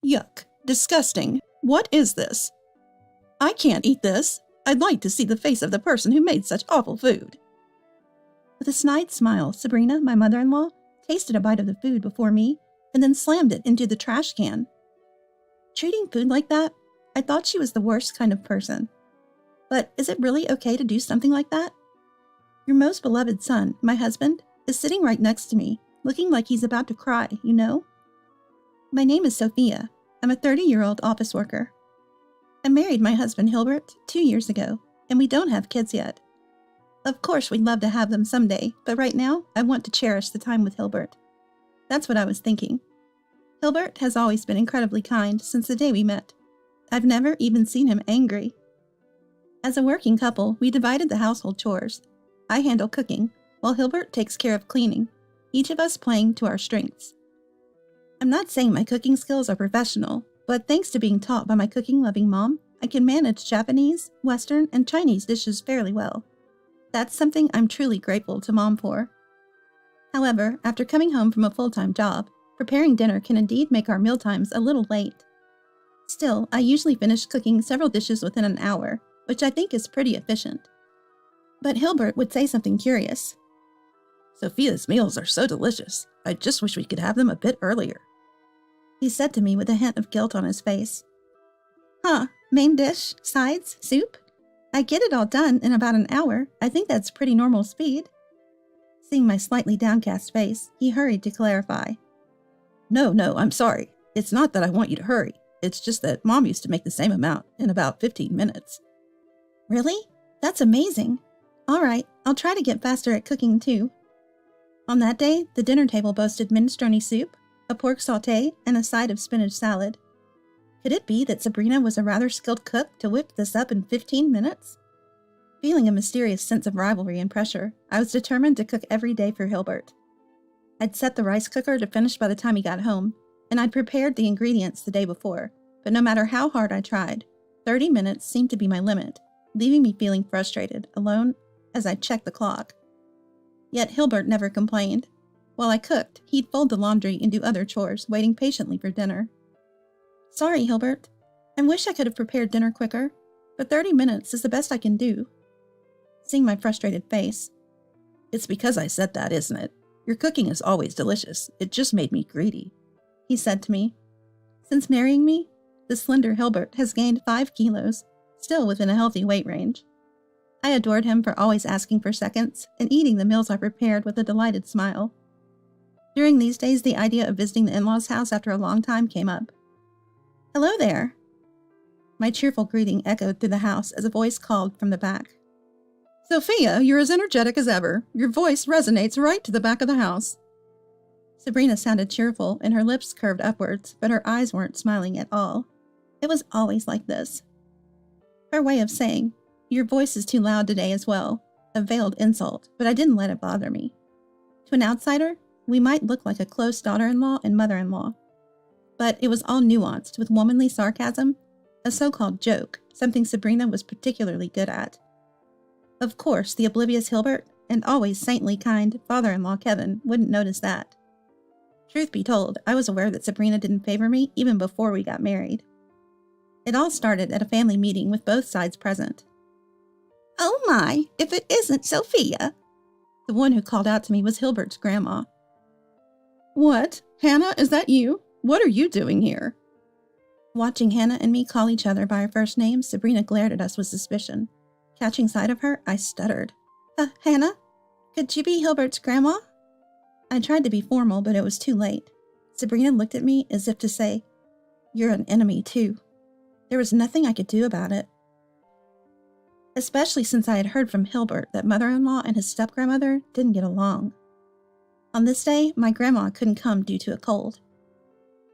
Yuck. Disgusting. What is this? I can't eat this. I'd like to see the face of the person who made such awful food. With a snide smile, Sabrina, my mother-in-law, tasted a bite of the food before me and then slammed it into the trash can. Treating food like that, I thought she was the worst kind of person. But is it really okay to do something like that? Your most beloved son, my husband, is sitting right next to me, looking like he's about to cry, you know? My name is Sophia. I'm a 30-year-old office worker. I married my husband Hilbert 2 years ago, and we don't have kids yet. Of course, we'd love to have them someday, but right now, I want to cherish the time with Hilbert. That's what I was thinking. Hilbert has always been incredibly kind since the day we met. I've never even seen him angry. As a working couple, we divided the household chores. I handle cooking, while Hilbert takes care of cleaning, each of us playing to our strengths. I'm not saying my cooking skills are professional, but thanks to being taught by my cooking-loving mom, I can manage Japanese, Western, and Chinese dishes fairly well. That's something I'm truly grateful to Mom for. However, after coming home from a full-time job, preparing dinner can indeed make our mealtimes a little late. Still, I usually finish cooking several dishes within an hour, which I think is pretty efficient. But Hilbert would say something curious. Sophia's meals are so delicious. I just wish we could have them a bit earlier, he said to me with a hint of guilt on his face. Huh, main dish, sides, soup? I get it all done in about an hour. I think that's pretty normal speed. Seeing my slightly downcast face, he hurried to clarify. No, I'm sorry. It's not that I want you to hurry. It's just that Mom used to make the same amount in about 15 minutes. Really? That's amazing. All right, I'll try to get faster at cooking too. On that day, the dinner table boasted minestrone soup, a pork sauté, and a side of spinach salad. Could it be that Sabrina was a rather skilled cook to whip this up in 15 minutes? Feeling a mysterious sense of rivalry and pressure, I was determined to cook every day for Hilbert. I'd set the rice cooker to finish by the time he got home, and I'd prepared the ingredients the day before, but no matter how hard I tried, 30 minutes seemed to be my limit, leaving me feeling frustrated, alone, as I checked the clock. Yet Hilbert never complained. While I cooked, he'd fold the laundry and do other chores, waiting patiently for dinner. Sorry, Hilbert. I wish I could have prepared dinner quicker, but 30 minutes is the best I can do. Seeing my frustrated face. It's because I said that, isn't it? Your cooking is always delicious. It just made me greedy, he said to me. Since marrying me, the slender Hilbert has gained 5 kilos, still within a healthy weight range. I adored him for always asking for seconds and eating the meals I prepared with a delighted smile. During these days, the idea of visiting the in-laws' house after a long time came up. Hello there. My cheerful greeting echoed through the house as a voice called from the back. Sophia, you're as energetic as ever. Your voice resonates right to the back of the house. Sabrina sounded cheerful and her lips curved upwards, but her eyes weren't smiling at all. It was always like this. Her way of saying, your voice is too loud today as well, a veiled insult, but I didn't let it bother me. To an outsider, we might look like a close daughter-in-law and mother-in-law. But it was all nuanced with womanly sarcasm, a so-called joke, something Sabrina was particularly good at. Of course, the oblivious Hilbert, and always saintly kind father-in-law Kevin, wouldn't notice that. Truth be told, I was aware that Sabrina didn't favor me even before we got married. It all started at a family meeting with both sides present. Oh my, if it isn't Sophia! The one who called out to me was Hilbert's grandma. What? Hannah, is that you? What are you doing here? Watching Hannah and me call each other by our first names, Sabrina glared at us with suspicion. Catching sight of her, I stuttered. Hannah? Could you be Hilbert's grandma? I tried to be formal, but it was too late. Sabrina looked at me as if to say, You're an enemy too. There was nothing I could do about it. Especially since I had heard from Hilbert that mother-in-law and his step-grandmother didn't get along. On this day, my grandma couldn't come due to a cold.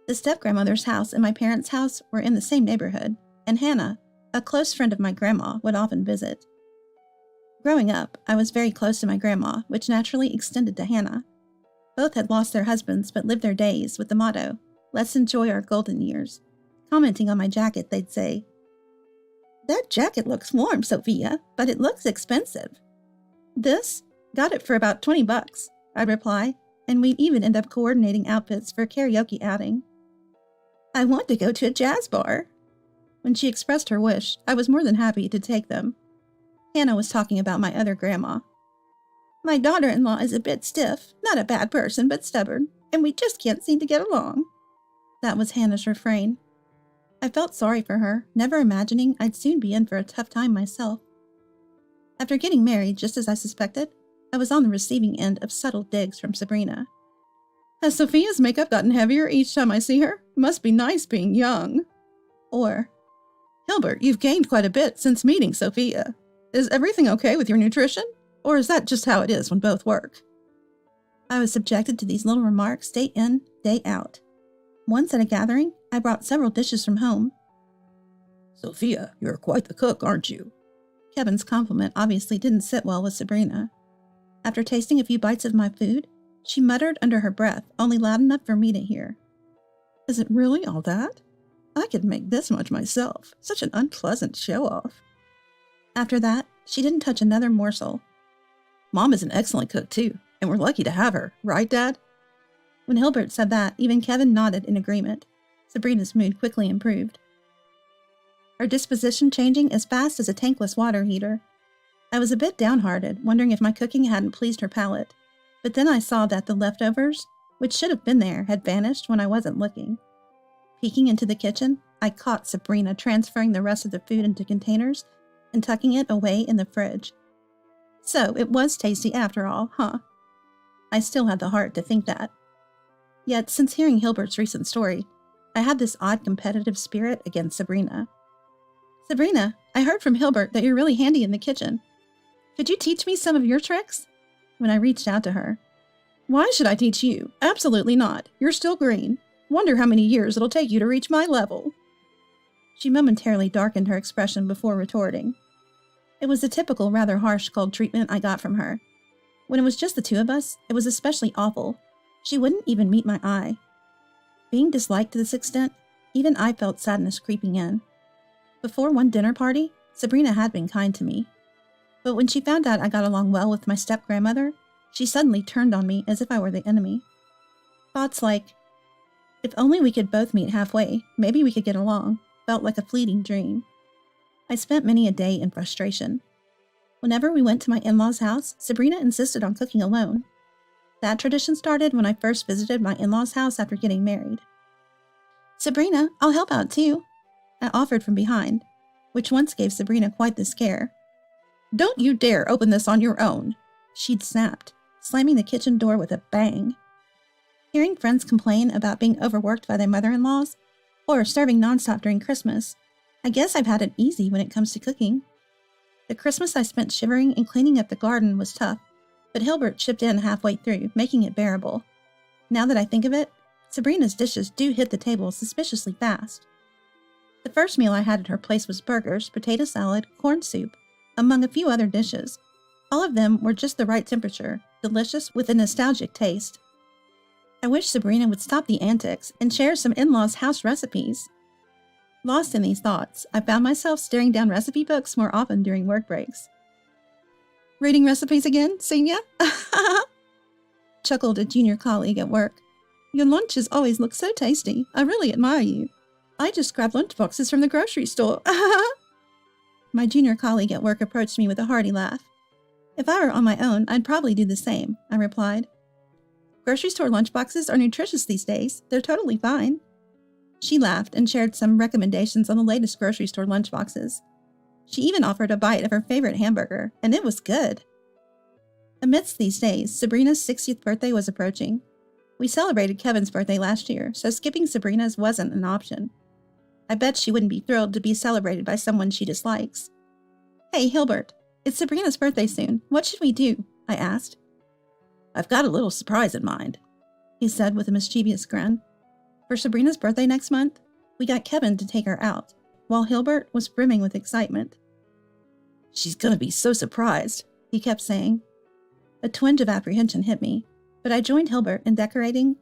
The step-grandmother's house and my parents' house were in the same neighborhood, and Hannah, a close friend of my grandma, would often visit. Growing up, I was very close to my grandma, which naturally extended to Hannah. Both had lost their husbands but lived their days with the motto, let's enjoy our golden years. Commenting on my jacket, they'd say, That jacket looks warm, Sophia, but it looks expensive. This? Got it for about $20, I'd reply, and we'd even end up coordinating outfits for a karaoke outing. I want to go to a jazz bar. When she expressed her wish, I was more than happy to take them. Hannah was talking about my other grandma. My daughter-in-law is a bit stiff, not a bad person, but stubborn, and we just can't seem to get along. That was Hannah's refrain. I felt sorry for her, never imagining I'd soon be in for a tough time myself. After getting married, just as I suspected, I was on the receiving end of subtle digs from Sabrina. Has Sophia's makeup gotten heavier each time I see her? Must be nice being young. Or, Hilbert, you've gained quite a bit since meeting Sophia. Is everything okay with your nutrition? Or is that just how it is when both work? I was subjected to these little remarks day in, day out. Once at a gathering, I brought several dishes from home. Sophia, you're quite the cook, aren't you? Kevin's compliment obviously didn't sit well with Sabrina. After tasting a few bites of my food, she muttered under her breath, only loud enough for me to hear. Is it really all that? I could make this much myself. Such an unpleasant show-off. After that, she didn't touch another morsel. Mom is an excellent cook, too, and we're lucky to have her, right, Dad? When Hilbert said that, even Kevin nodded in agreement. Sabrina's mood quickly improved. Her disposition changing as fast as a tankless water heater. I was a bit downhearted, wondering if my cooking hadn't pleased her palate, but then I saw that the leftovers, which should have been there, had vanished when I wasn't looking. Peeking into the kitchen, I caught Sabrina transferring the rest of the food into containers and tucking it away in the fridge. So it was tasty after all, huh? I still had the heart to think that. Yet, since hearing Hilbert's recent story, I had this odd competitive spirit against Sabrina. Sabrina, I heard from Hilbert that you're really handy in the kitchen. Could you teach me some of your tricks? When I reached out to her. Why should I teach you? Absolutely not. You're still green. Wonder how many years it'll take you to reach my level. She momentarily darkened her expression before retorting. It was the typical, rather harsh cold treatment I got from her. When it was just the two of us, it was especially awful. She wouldn't even meet my eye. Being disliked to this extent, even I felt sadness creeping in. Before one dinner party, Sabrina had been kind to me. But when she found out I got along well with my step-grandmother, she suddenly turned on me as if I were the enemy. Thoughts like, if only we could both meet halfway, maybe we could get along, felt like a fleeting dream. I spent many a day in frustration. Whenever we went to my in-laws' house, Sabrina insisted on cooking alone. That tradition started when I first visited my in-laws' house after getting married. Sabrina, I'll help out too, I offered from behind, which once gave Sabrina quite the scare. Don't you dare open this on your own, she'd snapped, slamming the kitchen door with a bang. Hearing friends complain about being overworked by their mother-in-laws, or starving nonstop during Christmas, I guess I've had it easy when it comes to cooking. The Christmas I spent shivering and cleaning up the garden was tough, but Hilbert chipped in halfway through, making it bearable. Now that I think of it, Sabrina's dishes do hit the table suspiciously fast. The first meal I had at her place was burgers, potato salad, corn soup, among a few other dishes. All of them were just the right temperature, delicious with a nostalgic taste. I wish Sabrina would stop the antics and share some in-laws' house recipes. Lost in these thoughts, I found myself staring down recipe books more often during work breaks. Reading recipes again, Senior? Chuckled a junior colleague at work. Your lunches always look so tasty. I really admire you. I just grabbed lunch boxes from the grocery store. My junior colleague at work approached me with a hearty laugh. If I were on my own, I'd probably do the same, I replied. Grocery store lunchboxes are nutritious these days. They're totally fine. She laughed and shared some recommendations on the latest grocery store lunchboxes. She even offered a bite of her favorite hamburger, and it was good. Amidst these days, Sabrina's 60th birthday was approaching. We celebrated Kevin's birthday last year, so skipping Sabrina's wasn't an option. I bet she wouldn't be thrilled to be celebrated by someone she dislikes. Hey, Hilbert, it's Sabrina's birthday soon. What should we do? I asked. I've got a little surprise in mind, he said with a mischievous grin. For Sabrina's birthday next month, we got Kevin to take her out, while Hilbert was brimming with excitement. She's gonna be so surprised, he kept saying. A twinge of apprehension hit me, but I joined Hilbert in decorating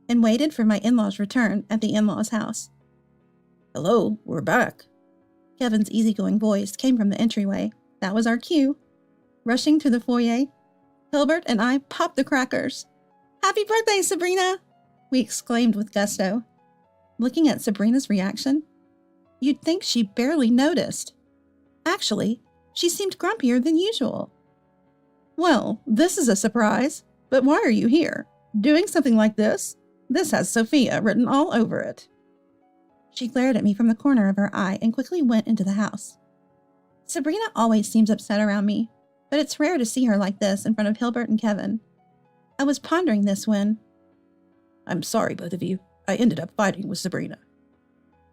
and waited for my in-laws' return at the in-laws' house. Hello, we're back. Kevin's easygoing voice came from the entryway. That was our cue. Rushing to the foyer, Hilbert and I popped the crackers. Happy birthday, Sabrina! We exclaimed with gusto. Looking at Sabrina's reaction, you'd think she barely noticed. Actually, she seemed grumpier than usual. Well, this is a surprise, but why are you here? Doing something like this? This has Sophia written all over it. She glared at me from the corner of her eye and quickly went into the house. Sabrina always seems upset around me, but it's rare to see her like this in front of Hilbert and Kevin. I was pondering this when... I'm sorry, both of you. I ended up fighting with Sabrina.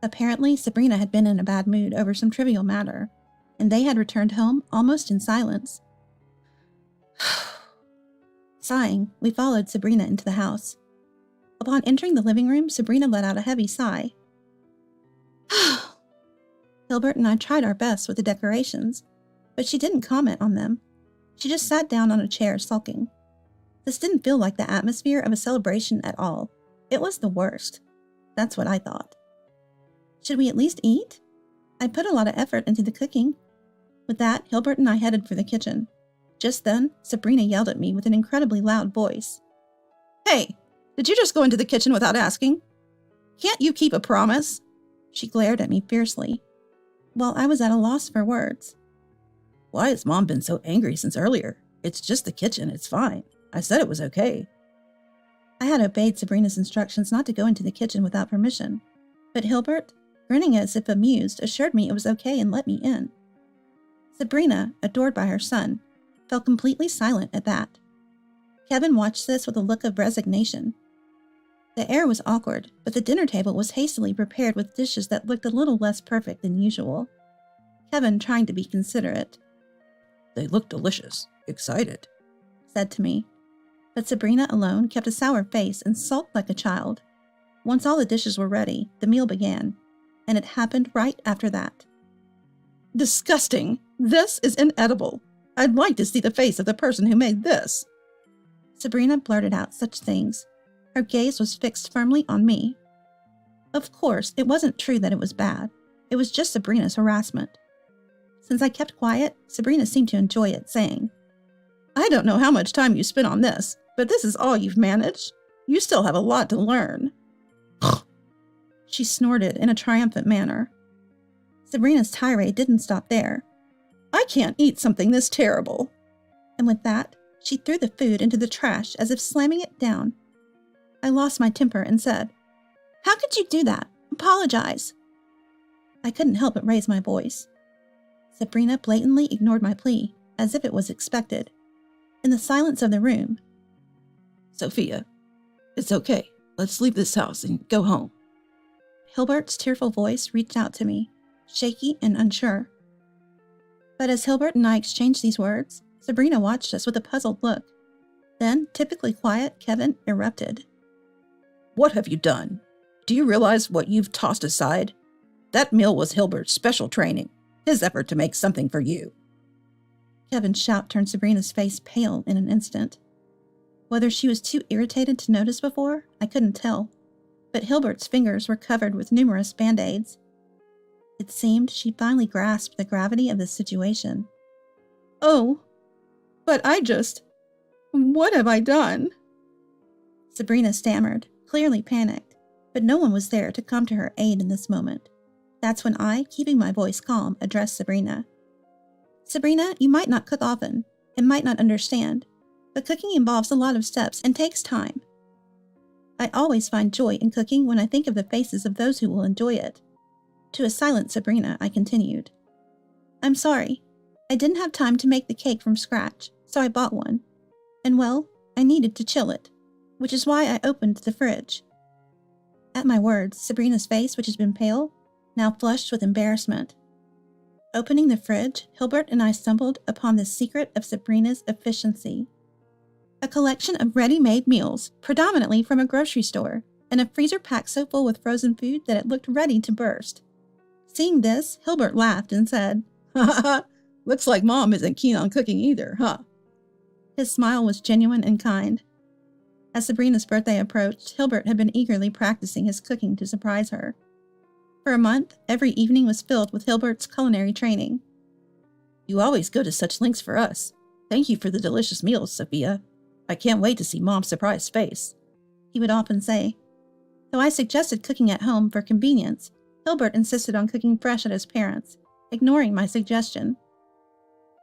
Apparently, Sabrina had been in a bad mood over some trivial matter, and they had returned home almost in silence. Sighing, we followed Sabrina into the house. Upon entering the living room, Sabrina let out a heavy sigh. Hilbert and I tried our best with the decorations, but she didn't comment on them. She just sat down on a chair sulking. This didn't feel like the atmosphere of a celebration at all. It was the worst. That's what I thought. Should we at least eat? I put a lot of effort into the cooking. With that, Hilbert and I headed for the kitchen. Just then, Sabrina yelled at me with an incredibly loud voice. Hey, did you just go into the kitchen without asking? Can't you keep a promise? She glared at me fiercely, while I was at a loss for words. Why has Mom been so angry since earlier? It's just the kitchen, it's fine. I said it was okay. I had obeyed Sabrina's instructions not to go into the kitchen without permission, but Hilbert, grinning as if amused, assured me it was okay and let me in. Sabrina, adored by her son, fell completely silent at that. Kevin watched this with a look of resignation. The air was awkward, but the dinner table was hastily prepared with dishes that looked a little less perfect than usual. Kevin, trying to be considerate, "They look delicious. Excited," said to me. But Sabrina alone kept a sour face and sulked like a child. Once all the dishes were ready, the meal began, and it happened right after that. Disgusting! This is inedible. I'd like to see the face of the person who made this. Sabrina blurted out such things. Her gaze was fixed firmly on me. Of course, it wasn't true that it was bad. It was just Sabrina's harassment. Since I kept quiet, Sabrina seemed to enjoy it, saying, I don't know how much time you spent on this, but this is all you've managed. You still have a lot to learn. She snorted in a triumphant manner. Sabrina's tirade didn't stop there. I can't eat something this terrible. And with that, she threw the food into the trash as if slamming it down. I lost my temper and said, How could you do that? Apologize. I couldn't help but raise my voice. Sabrina blatantly ignored my plea, as if it was expected. In the silence of the room, Sophia, it's okay. Let's leave this house and go home. Hilbert's tearful voice reached out to me, shaky and unsure. But as Hilbert and I exchanged these words, Sabrina watched us with a puzzled look. Then, typically quiet, Kevin erupted. What have you done? Do you realize what you've tossed aside? That meal was Hilbert's special training, his effort to make something for you. Kevin's shout turned Sabrina's face pale in an instant. Whether she was too irritated to notice before, I couldn't tell, but Hilbert's fingers were covered with numerous band-aids. It seemed she finally grasped the gravity of the situation. Oh, but what have I done? Sabrina stammered, clearly panicked, but no one was there to come to her aid in this moment. That's when I, keeping my voice calm, addressed Sabrina. Sabrina, you might not cook often, and might not understand, but cooking involves a lot of steps and takes time. I always find joy in cooking when I think of the faces of those who will enjoy it. To a silent Sabrina, I continued. I'm sorry. I didn't have time to make the cake from scratch, so I bought one. And well, I needed to chill it, which is why I opened the fridge. At my words, Sabrina's face, which had been pale, now flushed with embarrassment. Opening the fridge, Hilbert and I stumbled upon the secret of Sabrina's efficiency. A collection of ready-made meals, predominantly from a grocery store, and a freezer packed so full with frozen food that it looked ready to burst. Seeing this, Hilbert laughed and said, Ha ha, looks like Mom isn't keen on cooking either, huh? His smile was genuine and kind. As Sabrina's birthday approached, Hilbert had been eagerly practicing his cooking to surprise her. For a month, every evening was filled with Hilbert's culinary training. You always go to such lengths for us. Thank you for the delicious meals, Sophia. I can't wait to see Mom's surprised face, he would often say. Though I suggested cooking at home for convenience, Hilbert insisted on cooking fresh at his parents', ignoring my suggestion.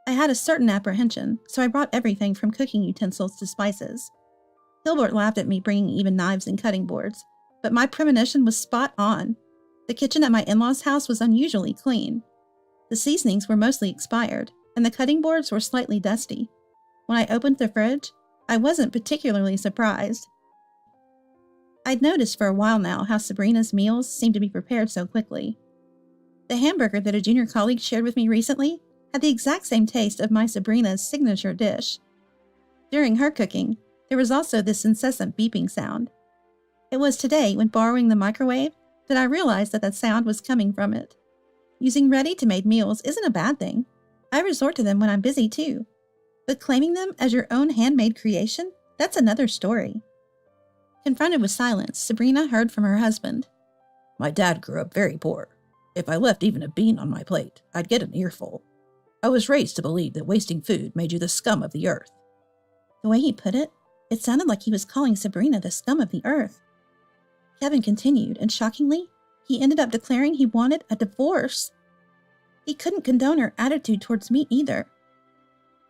I had a certain apprehension, so I brought everything from cooking utensils to spices. Hilbert laughed at me bringing even knives and cutting boards, but my premonition was spot on. The kitchen at my in-laws' house was unusually clean. The seasonings were mostly expired, and the cutting boards were slightly dusty. When I opened the fridge, I wasn't particularly surprised. I'd noticed for a while now how Sabrina's meals seemed to be prepared so quickly. The hamburger that a junior colleague shared with me recently had the exact same taste of my Sabrina's signature dish. During her cooking, there was also this incessant beeping sound. It was today, when borrowing the microwave, that I realized that sound was coming from it. Using ready-to-made meals isn't a bad thing. I resort to them when I'm busy too. But claiming them as your own handmade creation, that's another story. Confronted with silence, Sabrina heard from her husband. My dad grew up very poor. If I left even a bean on my plate, I'd get an earful. I was raised to believe that wasting food made you the scum of the earth. The way he put it, it sounded like he was calling Sabrina the scum of the earth. Kevin continued, and shockingly, he ended up declaring he wanted a divorce. He couldn't condone her attitude towards me either.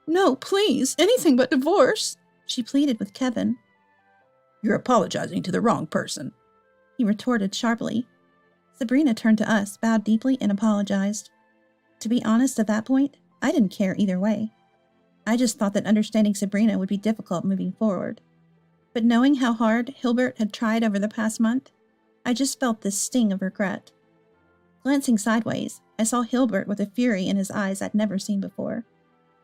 No, please, anything but divorce, she pleaded with Kevin. You're apologizing to the wrong person, he retorted sharply. Sabrina turned to us, bowed deeply, and apologized. To be honest, at that point, I didn't care either way. I just thought that understanding Sabrina would be difficult moving forward. But knowing how hard Hilbert had tried over the past month, I just felt this sting of regret. Glancing sideways, I saw Hilbert with a fury in his eyes I'd never seen before.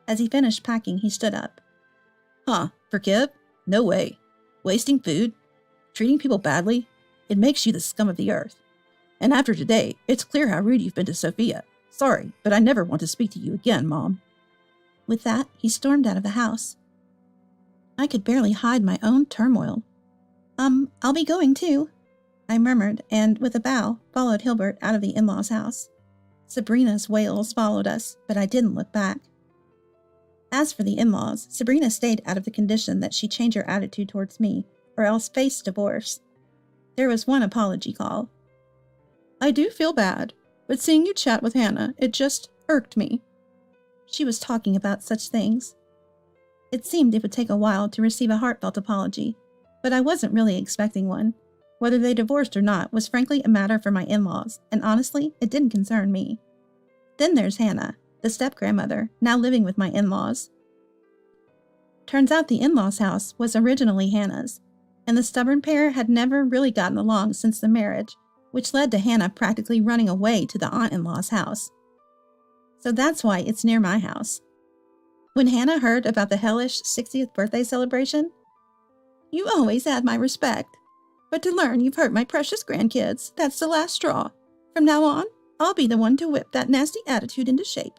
As he finished packing, he stood up. Forgive? No way. Wasting food? Treating people badly? It makes you the scum of the earth. And after today, it's clear how rude you've been to Sophia. Sorry, but I never want to speak to you again, Mom. With that, he stormed out of the house. I could barely hide my own turmoil. I'll be going too, I murmured, and with a bow, followed Hilbert out of the in-laws' house. Sabrina's wails followed us, but I didn't look back. As for the in-laws, Sabrina stayed out of the condition that she change her attitude towards me, or else face divorce. There was one apology call. I do feel bad, but seeing you chat with Hannah, it just irked me. She was talking about such things. It seemed it would take a while to receive a heartfelt apology, but I wasn't really expecting one. Whether they divorced or not was frankly a matter for my in-laws, and honestly, it didn't concern me. Then there's Hannah, the step-grandmother, now living with my in-laws. Turns out the in-laws' house was originally Hannah's, and the stubborn pair had never really gotten along since the marriage, which led to Hannah practically running away to the aunt-in-law's house. So that's why it's near my house. When Hannah heard about the hellish 60th birthday celebration, "You always had my respect, but to learn you've hurt my precious grandkids, that's the last straw. From now on, I'll be the one to whip that nasty attitude into shape,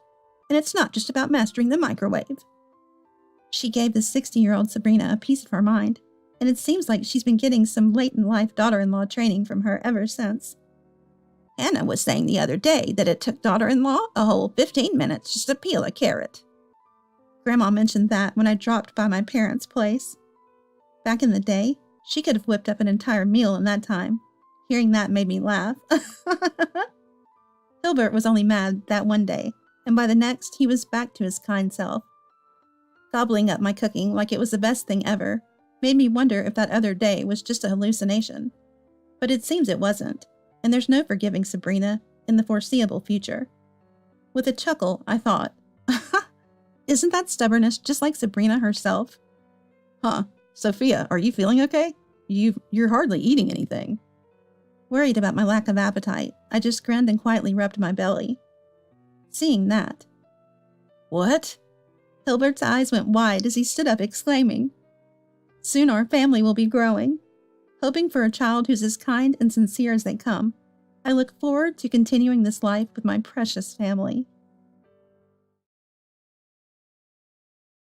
and it's not just about mastering the microwave." She gave the 60-year-old Sabrina a piece of her mind, and it seems like she's been getting some late-in-life daughter-in-law training from her ever since. Hannah was saying the other day that it took daughter-in-law a whole 15 minutes just to peel a carrot. Grandma mentioned that when I dropped by my parents' place. Back in the day, she could have whipped up an entire meal in that time. Hearing that made me laugh. Hilbert was only mad that one day, and by the next, he was back to his kind self. Gobbling up my cooking like it was the best thing ever made me wonder if that other day was just a hallucination. But it seems it wasn't, and there's no forgiving Sabrina in the foreseeable future. With a chuckle, I thought, isn't that stubbornness just like Sabrina herself? Sophia, are you feeling okay? You're hardly eating anything. Worried about my lack of appetite, I just grinned and quietly rubbed my belly. Seeing that. What? Hilbert's eyes went wide as he stood up exclaiming, "Soon our family will be growing. Hoping for a child who's as kind and sincere as they come, I look forward to continuing this life with my precious family."